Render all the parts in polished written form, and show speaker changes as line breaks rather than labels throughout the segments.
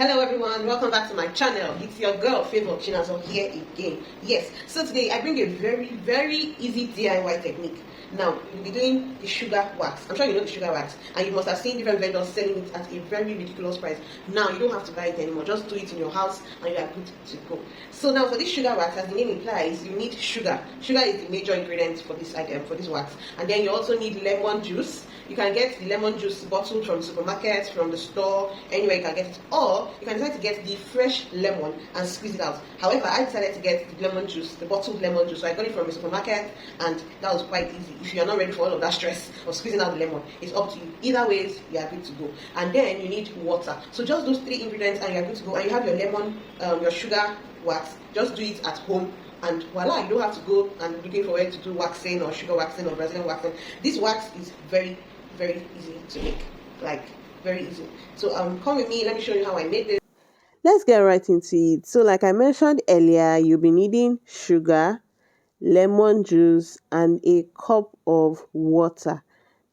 Hello everyone, welcome back to my channel. It's your girl Favor Chinazo here again. Yes, so today I bring a very easy DIY technique. Now we'll be doing the sugar wax. I'm sure you know the sugar wax, and you must have seen different vendors selling it at a very ridiculous price. Now you don't have to buy it anymore, just do it in your house and you are good to go. So now for this sugar wax, as the name implies, you need sugar. Sugar is the major ingredient for this item, for this wax. And then you also need lemon juice. You can get the lemon juice bottled from the supermarket, from the store, anywhere you can get it, or you can decide to get the fresh lemon and squeeze it out. However, I decided to get the lemon juice, the bottled lemon juice, so I got it from the supermarket, and that was quite easy. If you're not ready for all of that stress of squeezing out the lemon, it's up to you. Either ways, you are good to go. And then you need water. So just those three ingredients and you're good to go. And you have your lemon, your sugar wax. Just do it at home. And voila, you don't have to go and looking for it to do waxing or sugar waxing or Brazilian waxing. This wax is very easy to make, like very easy. So come with me, let me show you how I made this.
Let's get right into it. So like I mentioned earlier, you'll be needing sugar, lemon juice, and a cup of water.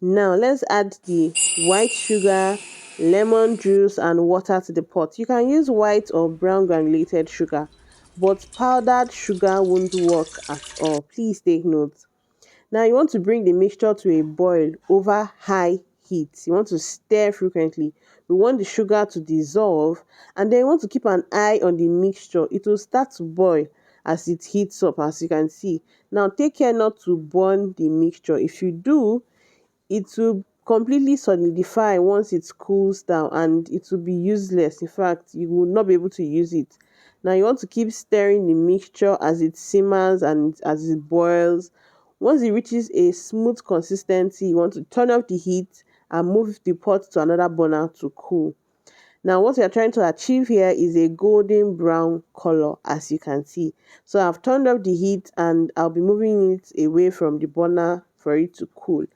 Now let's add the white sugar, lemon juice, and water to the pot. You can use white or brown granulated sugar, but powdered sugar won't work at all. Please take note. Now you want to bring the mixture to a boil over high heat. You want to stir frequently. We want the sugar to dissolve, and then you want to keep an eye on the mixture. It will start to boil as it heats up, as you can see. Now take care not to burn the mixture. If you do, it will completely solidify once it cools down and it will be useless. In fact, you will not be able to use it. Now you want to keep stirring the mixture as it simmers and as it boils. Once it reaches a smooth consistency, you want to turn off the heat and move the pot to another burner to cool. Now what we are trying to achieve here is a golden brown color, as you can see. So I've turned off the heat and I'll be moving it away from the burner for it to cool.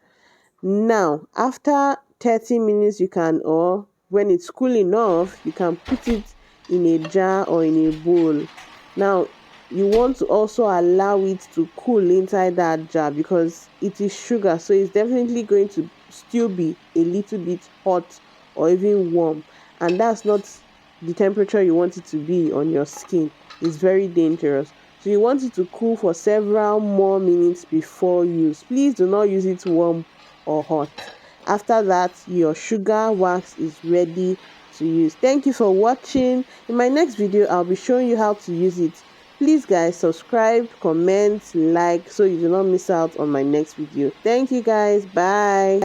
Now after 30 minutes you can, or when it's cool enough, you can put it in a jar or in a bowl. Now you want to also allow it to cool inside that jar because it is sugar, so it's definitely going to still be a little bit hot or even warm, and that's not the temperature you want it to be on your skin. It's very dangerous. So you want it to cool for several more minutes before use. Please do not use it warm or hot. After that, your sugar wax is ready to use. Thank you for watching. In my next video, I'll be showing you how to use it. Please guys, subscribe, comment, like, so you do not miss out on my next video. Thank you guys. Bye.